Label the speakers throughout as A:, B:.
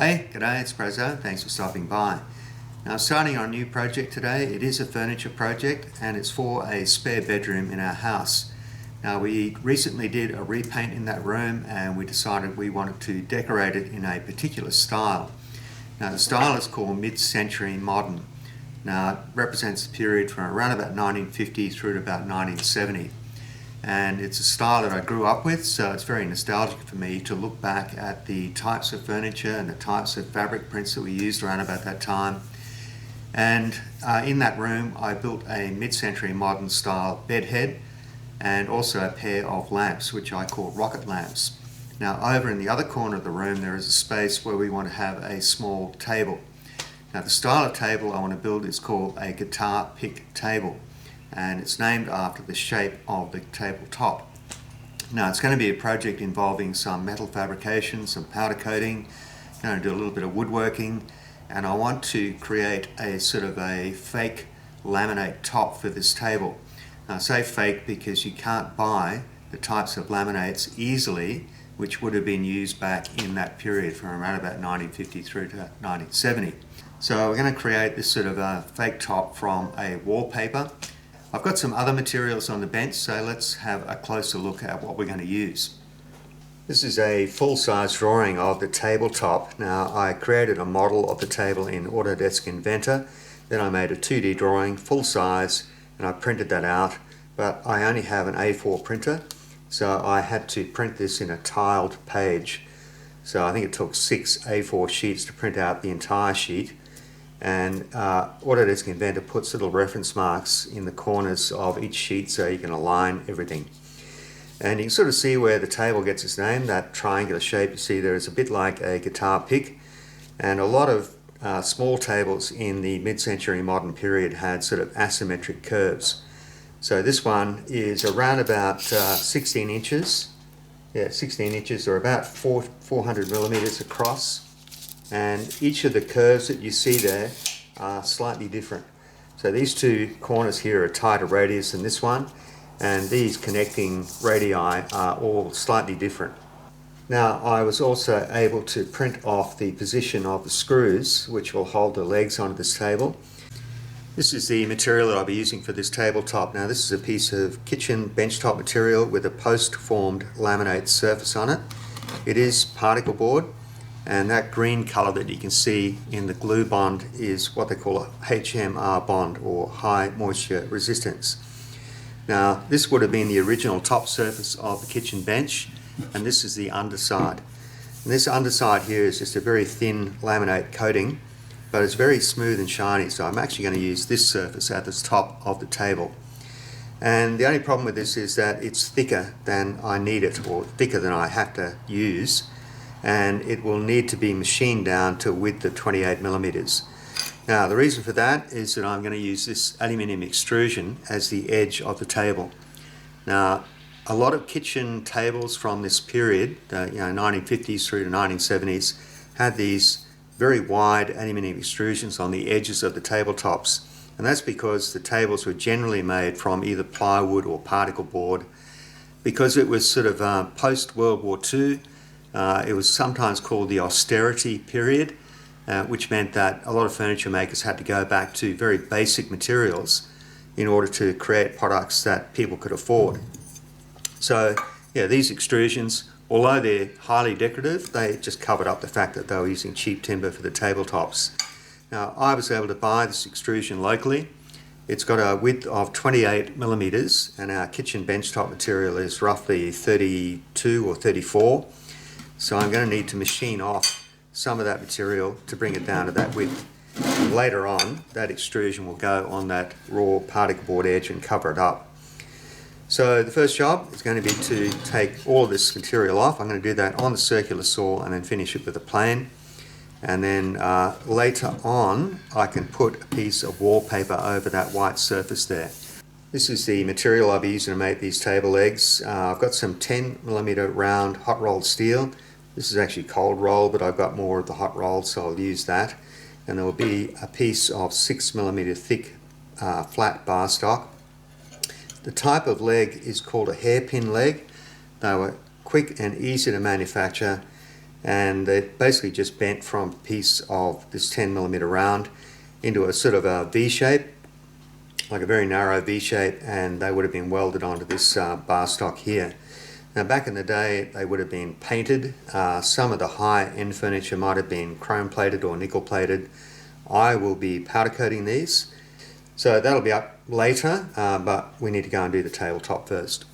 A: Hey, g'day, it's Prezzo. Thanks for stopping by. Now, starting on a new project today. It is a furniture project and it's for a spare bedroom in our house. Now, we recently did a repaint in that room and we decided we wanted to decorate it in a particular style. Now, the style is called mid-century modern. Now, it represents the period from around about 1950 through to about 1970. And it's a style that I grew up with, so it's very nostalgic for me to look back at the types of furniture and the types of fabric prints that we used around about that time. And in that room I built a mid-century modern style bed head and also a pair of lamps which I call rocket lamps. Now, over in the other corner of the room there is a space where we want to have a small table. Now, the style of table I want to build is called a guitar pick table, and it's named after the shape of the tabletop. Now, it's going to be a project involving some metal fabrication, some powder coating, going to do a little bit of woodworking, and I want to create a sort of a fake laminate top for this table. Now, I say fake because you can't buy the types of laminates easily which would have been used back in that period from around about 1950 through to 1970. So we're going to create this sort of a fake top from a wallpaper. I've got some other materials on the bench, so let's have a closer look at what we're going to use. This is a full-size drawing of the tabletop. Now, I created a model of the table in Autodesk Inventor, then I made a 2D drawing, full size, and I printed that out, but I only have an A4 printer, so I had to print this in a tiled page. So I think it took 6 A4 sheets to print out the entire sheet. And Autodesk Inventor puts little reference marks in the corners of each sheet so you can align everything. And you can sort of see where the table gets its name. That triangular shape you see there is a bit like a guitar pick, and a lot of small tables in the mid-century modern period had sort of asymmetric curves. So this one is around about 16 inches. Yeah, 16 inches, or about 400 millimeters across. And each of the curves that you see there are slightly different. So these two corners here are tighter radius than this one, and these connecting radii are all slightly different. Now, I was also able to print off the position of the screws which will hold the legs onto this table. This is the material that I'll be using for this tabletop. Now, this is a piece of kitchen benchtop material with a post-formed laminate surface on it. It is particle board. And that green colour that you can see in the glue bond is what they call a HMR bond, or high moisture resistance. Now, this would have been the original top surface of the kitchen bench, and this is the underside. And this underside here is just a very thin laminate coating, but it's very smooth and shiny, so I'm actually going to use this surface at the top of the table. And the only problem with this is that it's thicker than I need it, or thicker than I have to use, and it will need to be machined down to a width of 28 millimeters. Now, the reason for that is that I'm going to use this aluminium extrusion as the edge of the table. Now, a lot of kitchen tables from this period, 1950s through to 1970s, had these very wide aluminium extrusions on the edges of the tabletops, and that's because the tables were generally made from either plywood or particle board. Because it was sort of post-World War II, it was sometimes called the austerity period, which meant that a lot of furniture makers had to go back to very basic materials in order to create products that people could afford. So, yeah, these extrusions, although they're highly decorative, they just covered up the fact that they were using cheap timber for the tabletops. Now, I was able to buy this extrusion locally. It's got a width of 28 millimeters, and our kitchen benchtop material is roughly 32 or 34. So I'm going to need to machine off some of that material to bring it down to that width. And later on, that extrusion will go on that raw particle board edge and cover it up. So the first job is going to be to take all of this material off. I'm going to do that on the circular saw and then finish it with a plane. And then later on, I can put a piece of wallpaper over that white surface there. This is the material I'll be using to make these table legs. I've got some 10 millimeter round hot rolled steel. This is actually cold roll, but I've got more of the hot roll, so I'll use that. And there will be a piece of 6 millimeter thick flat bar stock. The type of leg is called a hairpin leg. They were quick and easy to manufacture, and they basically just bent from a piece of this 10mm round into a sort of a V shape, like a very narrow V shape, and they would have been welded onto this bar stock here. Now back in the day they would have been painted. Some of the high-end furniture might have been chrome plated or nickel plated. I will be powder coating these, so that'll be up later, but we need to go and do the tabletop first.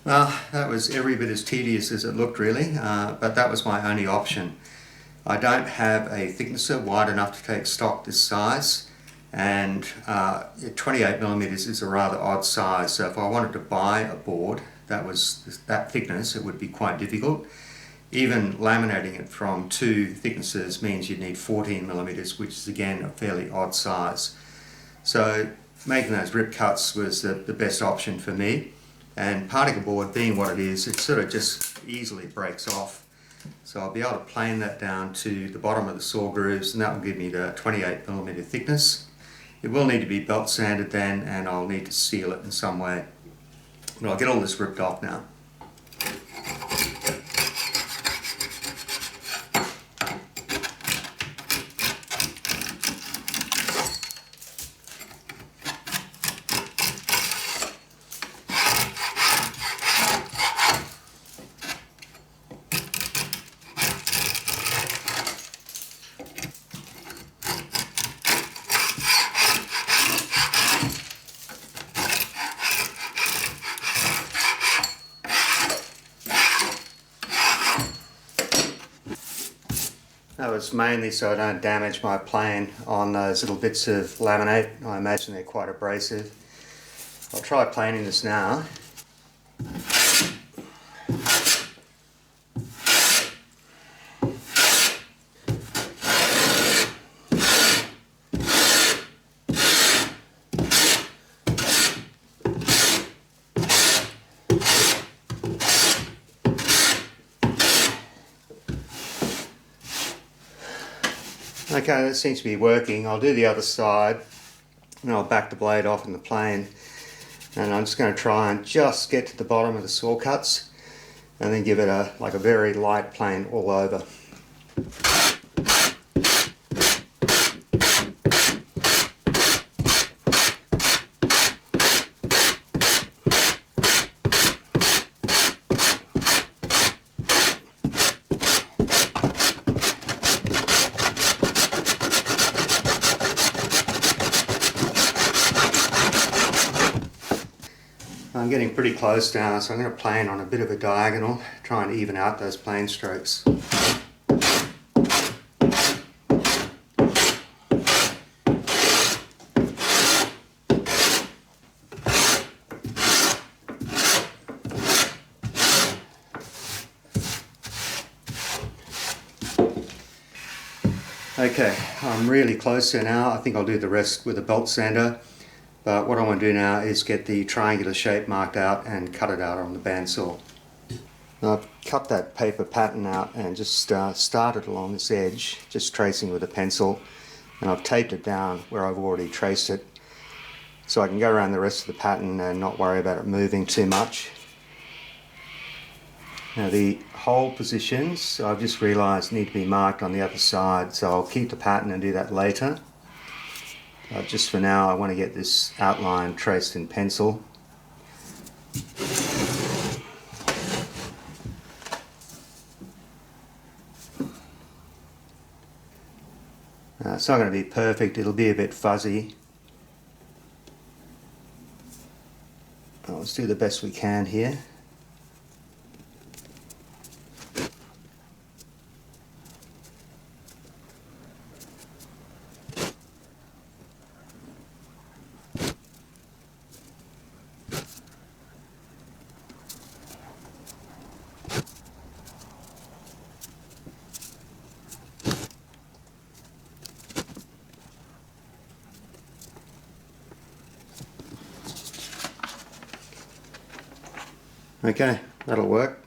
A: Well, that was every bit as tedious as it looked really, but that was my only option. I don't have a thicknesser wide enough to take stock this size, and 28mm is a rather odd size, so if I wanted to buy a board that was that thickness, it would be quite difficult. Even laminating it from two thicknesses means you'd need 14mm, which is again a fairly odd size. So making those rip cuts was the best option for me. And particle board being what it is, it sort of just easily breaks off. So I'll be able to plane that down to the bottom of the saw grooves, and that will give me the 28mm thickness. It will need to be belt sanded then, and I'll need to seal it in some way. But I'll get all this ripped off now. That was mainly so I don't damage my plane on those little bits of laminate. I imagine they're quite abrasive. I'll try planing this now. Okay, that seems to be working. I'll do the other side and I'll back the blade off in the plane, and I'm just going to try and just get to the bottom of the saw cuts and then give it a very light plane all over. I'm getting pretty close now, so I'm going to plane on a bit of a diagonal, try and even out those plane strokes. Okay, I'm really close there now. I think I'll do the rest with a belt sander. But what I want to do now is get the triangular shape marked out and cut it out on the bandsaw. Now I've cut that paper pattern out and just started along this edge, just tracing with a pencil. And I've taped it down where I've already traced it, so I can go around the rest of the pattern and not worry about it moving too much. Now the hole positions, I've just realised need to be marked on the other side, so I'll keep the pattern and do that later. Just for now I want to get this outline traced in pencil. It's not going to be perfect, it'll be a bit fuzzy. Let's do the best we can here. Okay, that'll work.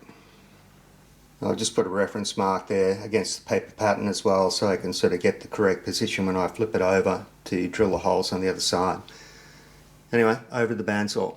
A: I'll just put a reference mark there against the paper pattern as well, so I can sort of get the correct position when I flip it over to drill the holes on the other side. Anyway, over the bandsaw.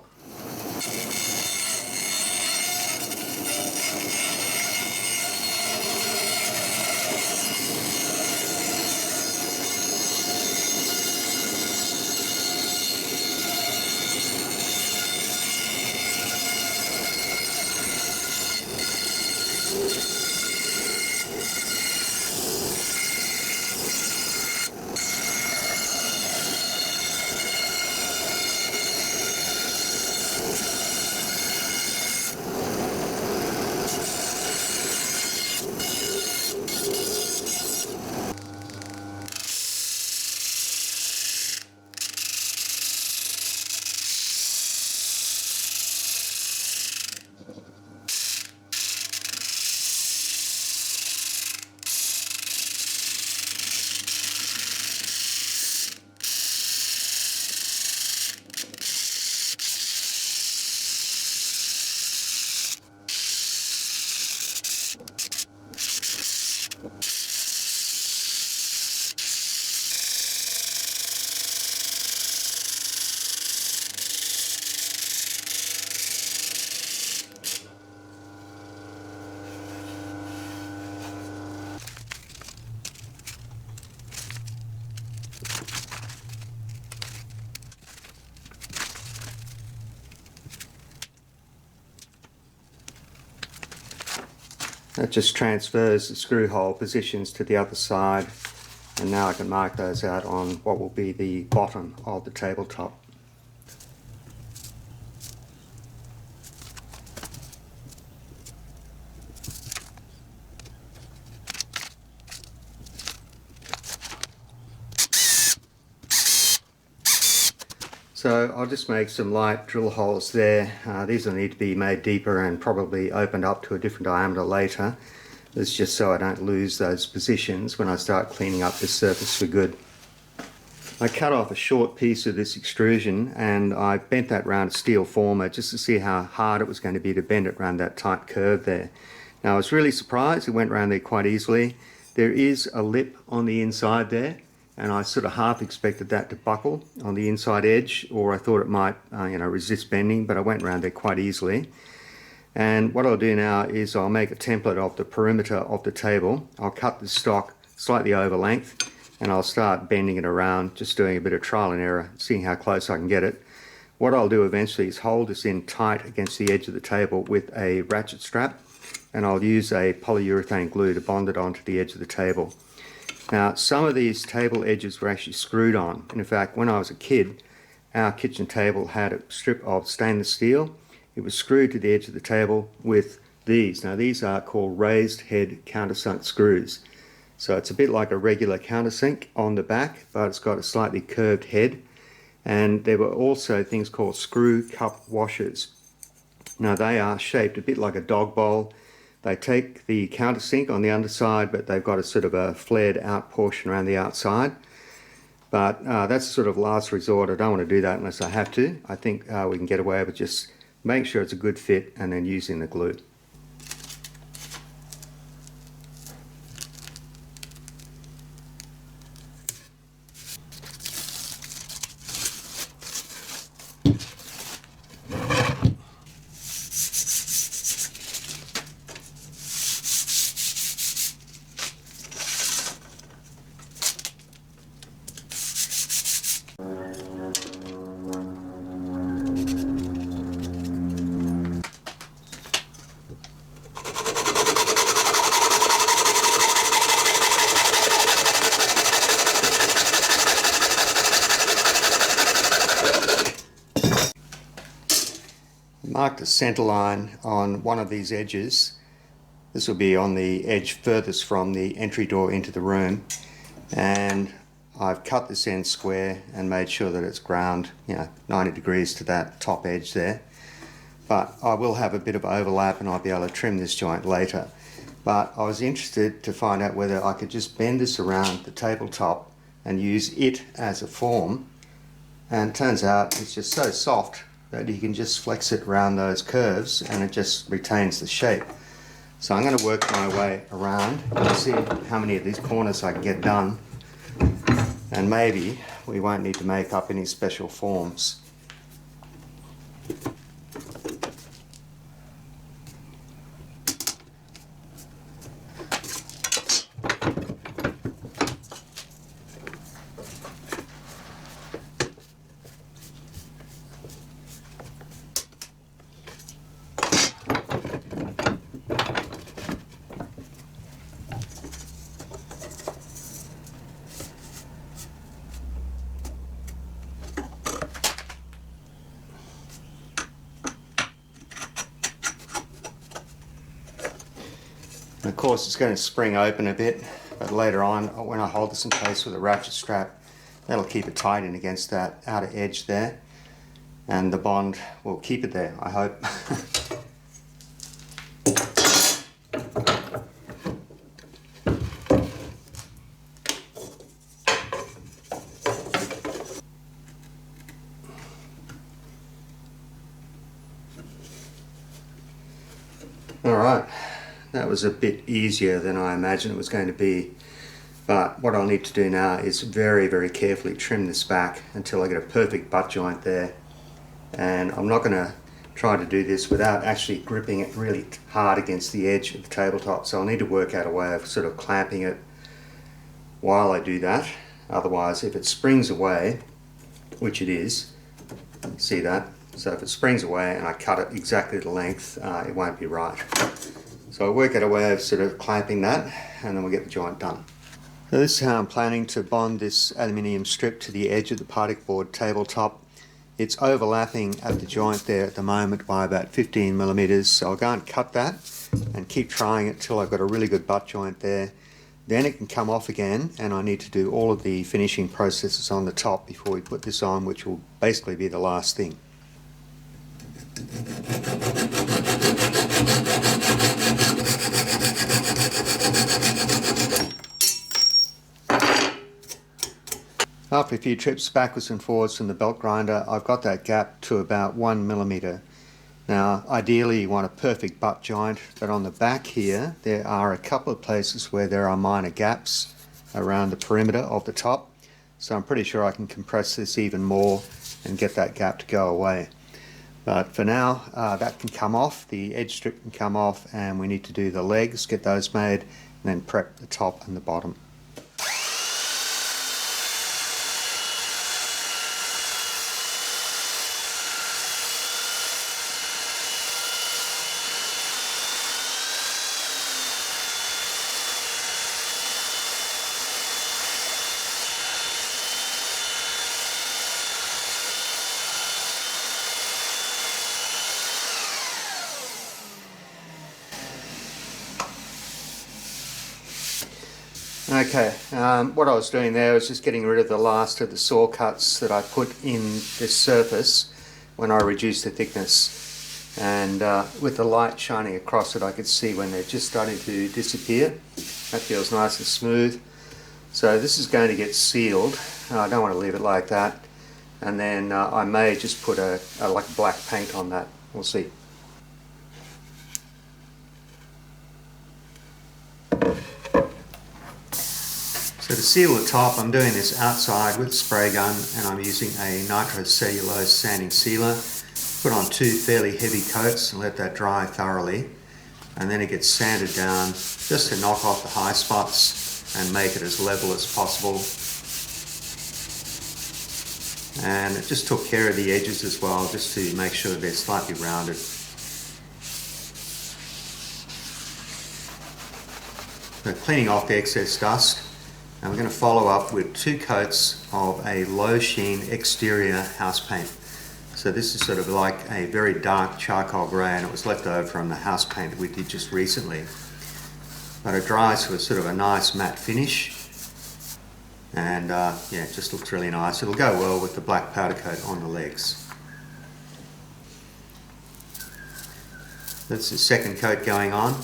A: That just transfers the screw hole positions to the other side, and now I can mark those out on what will be the bottom of the tabletop. So I'll just make some light drill holes there. These will need to be made deeper and probably opened up to a different diameter later. It's just so I don't lose those positions when I start cleaning up this surface for good. I cut off a short piece of this extrusion and I bent that round a steel former just to see how hard it was going to be to bend it around that tight curve there. Now I was really surprised, it went around there quite easily. There is a lip on the inside there, and I sort of half expected that to buckle on the inside edge, or I thought it might resist bending, but I went around there quite easily. And what I'll do now is I'll make a template of the perimeter of the table. I'll cut the stock slightly over length and I'll start bending it around, just doing a bit of trial and error, seeing how close I can get it. What I'll do eventually is hold this in tight against the edge of the table with a ratchet strap, and I'll use a polyurethane glue to bond it onto the edge of the table. Now, some of these table edges were actually screwed on, and in fact, when I was a kid, our kitchen table had a strip of stainless steel. It was screwed to the edge of the table with these. Now, these are called raised head countersunk screws. So it's a bit like a regular countersink on the back, but it's got a slightly curved head. And there were also things called screw cup washers. Now, they are shaped a bit like a dog bowl, They take the countersink on the underside, but they've got a sort of a flared out portion around the outside. But that's a sort of last resort. I don't want to do that unless I have to. I think we can get away with just making sure it's a good fit and then using the glue. Marked a center line on one of these edges. This will be on the edge furthest from the entry door into the room, and I've cut this end square and made sure that it's ground 90 degrees to that top edge there. But I will have a bit of overlap and I'll be able to trim this joint later. But I was interested to find out whether I could just bend this around the tabletop and use it as a form, and it turns out it's just so soft that you can just flex it around those curves and it just retains the shape. So I'm going to work my way around and see how many of these corners I can get done, and maybe we won't need to make up any special forms. And of course it's going to spring open a bit, but later on when I hold this in place with a ratchet strap, that'll keep it tight in against that outer edge there, and the bond will keep it there, I hope. Alright, that was a bit easier than I imagined it was going to be, but what I'll need to do now is very carefully trim this back until I get a perfect butt joint there. And I'm not going to try to do this without actually gripping it really hard against the edge of the tabletop, so I'll need to work out a way of sort of clamping it while I do that. Otherwise, if it springs away, which it is, see that? So if it springs away and I cut it exactly the length, it won't be right. So I'll work out a way of sort of clamping that, and then we'll get the joint done. So this is how I'm planning to bond this aluminium strip to the edge of the particle board tabletop. It's overlapping at the joint there at the moment by about 15 millimeters, so I'll go and cut that and keep trying it till I've got a really good butt joint there. Then it can come off again, and I need to do all of the finishing processes on the top before we put this on, which will basically be the last thing. After a few trips backwards and forwards from the belt grinder, I've got that gap to about 1 millimeter. Now ideally you want a perfect butt joint, but on the back here there are a couple of places where there are minor gaps around the perimeter of the top, so I'm pretty sure I can compress this even more and get that gap to go away. But for now that can come off, the edge strip can come off, and we need to do the legs, get those made, and then prep the top and the bottom. Okay, what I was doing there was just getting rid of the last of the saw cuts that I put in this surface when I reduced the thickness. And with the light shining across it, I could see when they're just starting to disappear. That feels nice and smooth. So this is going to get sealed. I don't want to leave it like that. And then I may just put a like black paint on that. We'll see. So to seal the top, I'm doing this outside with a spray gun, and I'm using a nitrocellulose sanding sealer. Put on 2 fairly heavy coats and let that dry thoroughly. And then it gets sanded down just to knock off the high spots and make it as level as possible. And it just took care of the edges as well, just to make sure they're slightly rounded. So cleaning off the excess dust, and we're going to follow up with 2 coats of a low sheen exterior house paint. So this is sort of like a very dark charcoal grey, and it was left over from the house paint that we did just recently. But it dries to a sort of a nice matte finish. And yeah, it just looks really nice. It'll go well with the black powder coat on the legs. That's the second coat going on.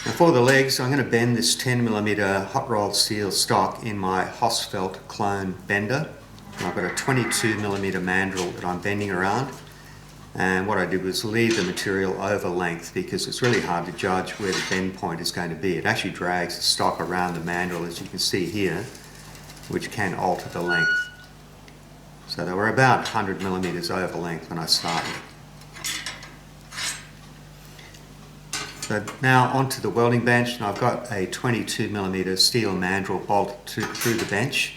A: Now for the legs, I'm going to bend this 10mm hot rolled steel stock in my Hosfeld clone bender. And I've got a 22mm mandrel that I'm bending around. And what I did was leave the material over length, because it's really hard to judge where the bend point is going to be. It actually drags the stock around the mandrel, as you can see here, which can alter the length. So they were about 100mm over length when I started. So now onto the welding bench, and I've got a 22mm steel mandrel bolted through the bench,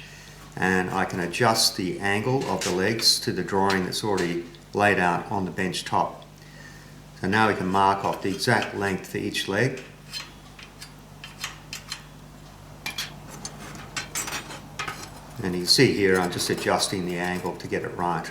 A: and I can adjust the angle of the legs to the drawing that's already laid out on the bench top. So now we can mark off the exact length for each leg. And you can see here I'm just adjusting the angle to get it right.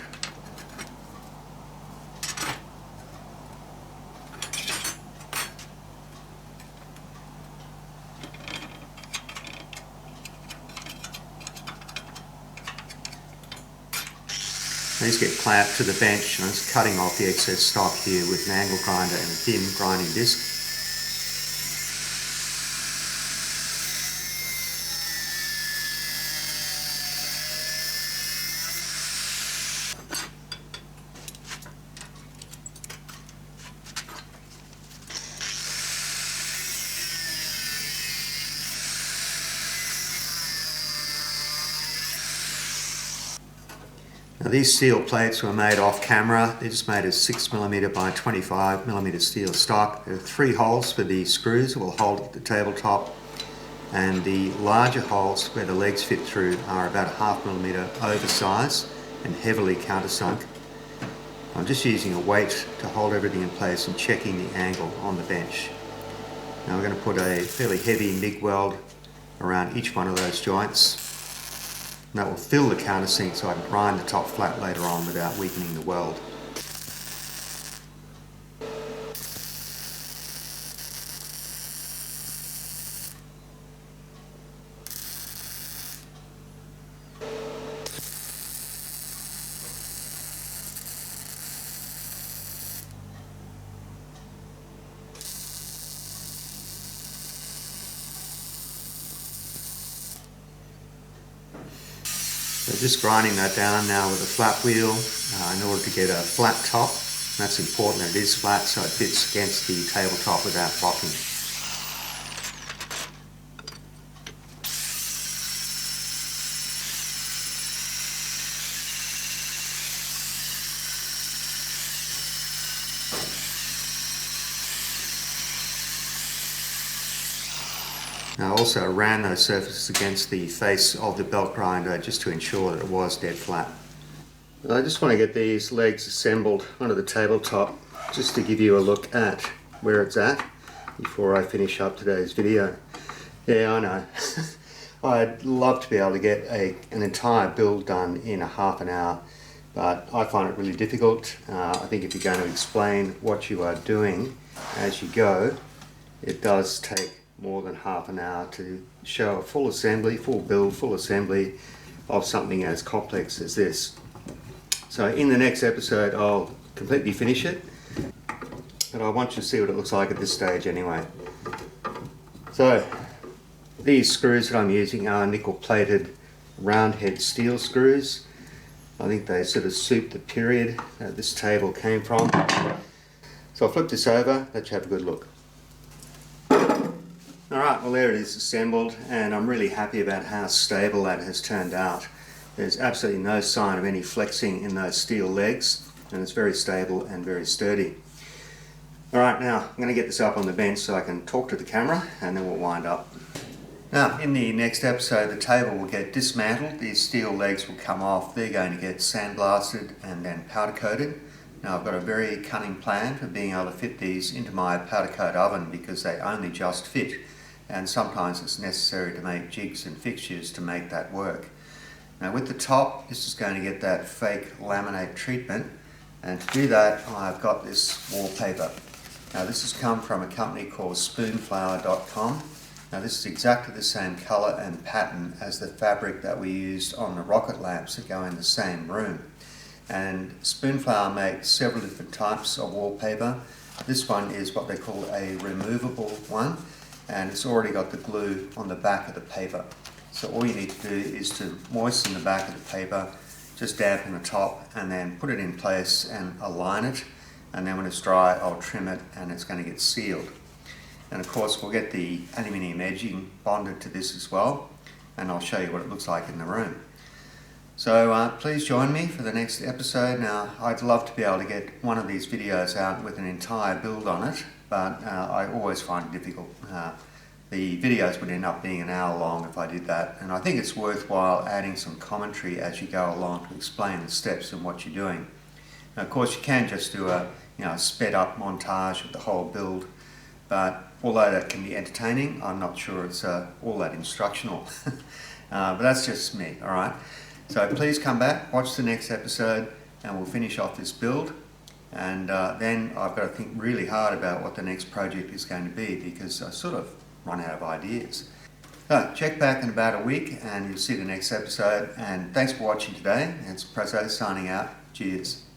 A: These get clamped to the bench, and I'm just cutting off the excess stock here with an angle grinder and a thin grinding disc. Now these steel plates were made off camera. They're just made as 6mm by 25mm steel stock. There are 3 holes for the screws that will hold the tabletop, and the larger holes where the legs fit through are about 0.5mm oversize and heavily countersunk. I'm just using a weight to hold everything in place and checking the angle on the bench. Now we're going to put a fairly heavy MIG weld around each one of those joints. And that will fill the countersink so I can grind the top flat later on without weakening the weld. So just grinding that down now with a flat wheel in order to get a flat top. And that's important that it is flat so it fits against the tabletop without rocking. Now I also ran those surfaces against the face of the belt grinder just to ensure that it was dead flat. I just want to get these legs assembled onto the tabletop just to give you a look at where it's at before I finish up today's video. Yeah, I know. I'd love to be able to get an entire build done in a half an hour, but I find it really difficult. I think if you're going to explain what you are doing as you go, it does take more than half an hour to show a full assembly, full build, full assembly of something as complex as this. So in the next episode I'll completely finish it, but I want you to see what it looks like at this stage anyway. So these screws that I'm using are nickel plated round head steel screws. I think they sort of suit the period that this table came from. So I'll flip this over, let you have a good look. Alright, well there it is assembled, and I'm really happy about how stable that has turned out. There's absolutely no sign of any flexing in those steel legs, and it's very stable and very sturdy. Alright, now I'm going to get this up on the bench so I can talk to the camera, and then we'll wind up. Now in the next episode the table will get dismantled, these steel legs will come off, they're going to get sandblasted and then powder coated. Now I've got a very cunning plan for being able to fit these into my powder coat oven because they only just fit, and sometimes it's necessary to make jigs and fixtures to make that work. Now with the top, this is going to get that fake laminate treatment, and to do that I've got this wallpaper. Now this has come from a company called spoonflower.com. Now this is exactly the same colour and pattern as the fabric that we used on the rocket lamps that go in the same room. And Spoonflower makes several different types of wallpaper. This one is what they call a removable one, and it's already got the glue on the back of the paper. So all you need to do is to moisten the back of the paper, just dampen the top, and then put it in place and align it, and then when it's dry I'll trim it and it's going to get sealed. And of course we'll get the aluminium edging bonded to this as well, and I'll show you what it looks like in the room. So please join me for the next episode. Now I'd love to be able to get one of these videos out with an entire build on it, but I always find it difficult. The videos would end up being an hour long if I did that, and I think it's worthwhile adding some commentary as you go along to explain the steps and what you're doing. Now, of course you can just do a sped up montage of the whole build, but although that can be entertaining, I'm not sure it's all that instructional. But that's just me, alright? So please come back, watch the next episode, and we'll finish off this build. And then I've got to think really hard about what the next project is going to be, because I sort of run out of ideas. So check back in about a week and you'll see the next episode. And thanks for watching today. It's Prezzo signing out. Cheers.